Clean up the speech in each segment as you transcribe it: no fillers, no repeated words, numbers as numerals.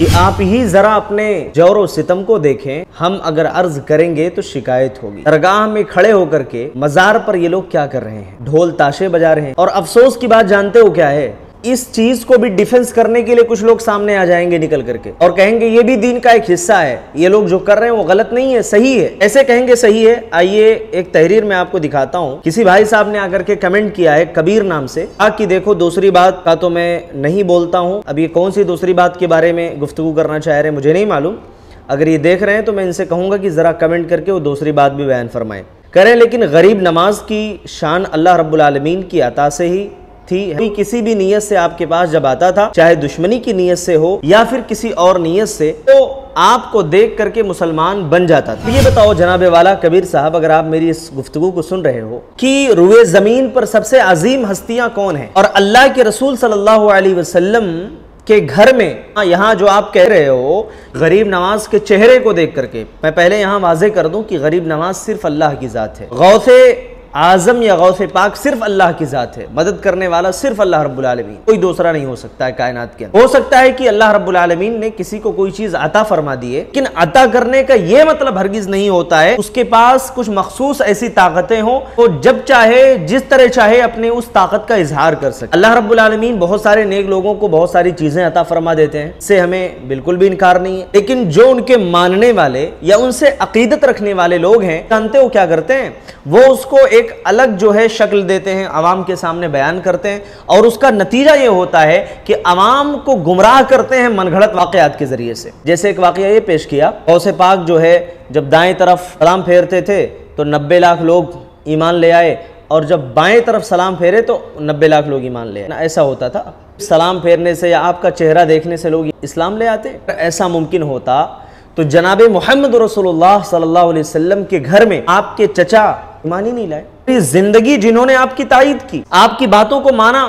کہ آپ ہی ذرا اپنے جور و ستم کو دیکھیں، ہم اگر عرض کریں گے تو شکایت ہوگی۔ درگاہ میں کھڑے ہو کر کے مزار پر یہ لوگ کیا کر رہے ہیں؟ ڈھول تاشے بجا رہے ہیں۔ اور افسوس کی بات جانتے ہو کیا ہے؟ اس چیز کو بھی ڈیفنس کرنے کے لیے کچھ لوگ سامنے آ جائیں گے نکل کر کے اور کہیں گے یہ بھی دین کا ایک حصہ ہے، یہ لوگ جو کر رہے ہیں وہ غلط نہیں ہے، صحیح ہے۔ ایسے کہیں گے صحیح ہے۔ آئیے ایک تحریر میں آپ کو دکھاتا ہوں۔ کسی بھائی صاحب نے آ کر کے کمنٹ کیا ہے کبیر نام سے کہ دیکھو دوسری بات کا تو میں نہیں بولتا ہوں، اب یہ کون سی دوسری بات کے بارے میں گفتگو کرنا چاہ رہے ہیں مجھے نہیں معلوم۔ اگر یہ دیکھ رہے ہیں تو میں ان سے کہوں گا کہ ذرا کمنٹ کر کے وہ دوسری بات بھی بیان فرمائیں کریں۔ لیکن غریب نماز کی شان اللہ رب العالمین کی عطا سے ہی تھی۔ کسی بھی نیت سے آپ کے پاس جب آتا تھا، چاہے دشمنی کی نیت سے ہو یا پھر کسی اور نیت سے، تو آپ کو دیکھ کر کے مسلمان بن جاتا تھا۔ یہ بتاؤ جناب والا کبیر صاحب، اگر آپ میری اس گفتگو کو سن رہے ہو کہ روئے زمین پر سب سے عظیم ہستیاں کون ہیں، اور اللہ کے رسول صلی اللہ علیہ وسلم کے گھر میں یہاں جو آپ کہہ رہے ہو غریب نواز کے چہرے کو دیکھ کر کے، میں پہلے یہاں واضح کر دوں کہ غریب نواز صرف اللہ کی ذات ہے، غوث اعظم یا غوث پاک صرف اللہ کی ذات ہے، مدد کرنے والا صرف اللہ رب العالمین، کوئی دوسرا نہیں ہو سکتا ہے کائنات کے اندر۔ ہو سکتا ہے کہ اللہ رب العالمین نے کسی کو کوئی چیز عطا فرما دی ہے، لیکن عطا کرنے کا یہ مطلب ہرگز نہیں ہوتا ہے اس کے پاس کچھ مخصوص ایسی طاقتیں ہوں وہ جب چاہے جس طرح چاہے اپنے اس طاقت کا اظہار کر سکے۔ اللہ رب العالمین بہت سارے نیک لوگوں کو بہت ساری چیزیں عطا فرما دیتے ہیں، اس سے ہمیں بالکل بھی انکار نہیں ہے، لیکن جو ان کے ماننے والے یا ان سے عقیدت رکھنے والے لوگ ہیں، جانتے ہو کیا کرتے ہیں؟ وہ اس کو ایک الگ جو ہے شکل دیتے ہیں، عوام کے سامنے بیان کرتے ہیں، اور اس کا نتیجہ یہ ہوتا ہے کہ عوام کو گمراہ کرتے ہیں من گھڑت واقعات کے ذریعے سے۔ جیسے ایک واقعہ یہ پیش کیا، غوث پاک جو ہے جب دائیں طرف سلام پھیرتے تھے تو 90 لاکھ لوگ ایمان لے آئے، اور جب بائیں طرف سلام پھیرے تو 90 لاکھ لوگ ایمان لے آئے۔ ایسا ہوتا تھا سلام پھیرنے سے یا آپ کا چہرہ دیکھنے سے لوگ اسلام لے آتے؟ ایسا ممکن ہوتا تو جناب محمد رسول اللہ صلی اللہ علیہ وسلم کے گھر میں آپ کے چچا ایمان ہی نہیں لائے۔ زندگی جنہوں نے آپ کی تائید کی، آپ کی باتوں کو مانا،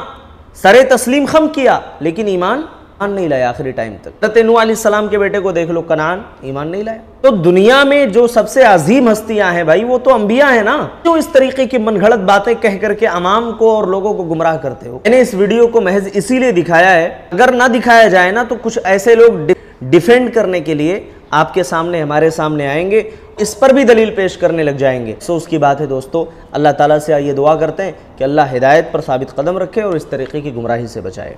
سر تسلیم خم کیا، لیکن ایمان نہیں لائے آخری ٹائم تک۔ حضرت نوح علیہ السلام کے بیٹے کو دیکھ لو، کنعان، ایمان نہیں لائے۔ تو دنیا میں جو سب سے عظیم ہستیاں ہیں بھائی، وہ تو انبیاء ہیں نا، جو اس طریقے کی من گھڑت باتیں کہہ کر کے عوام کو اور لوگوں کو گمراہ کرتے ہو۔ میں نے اس ویڈیو کو محض اسی لیے دکھایا ہے، اگر نہ دکھایا جائے نا تو کچھ ایسے لوگ ڈیفینڈ کرنے کے لیے آپ کے سامنے ہمارے سامنے آئیں گے، اس پر بھی دلیل پیش کرنے لگ جائیں گے۔ سو اس کی بات ہے دوستو، اللہ تعالیٰ سے یہ دعا کرتے ہیں کہ اللہ ہدایت پر ثابت قدم رکھے اور اس طریقے کی گمراہی سے بچائے۔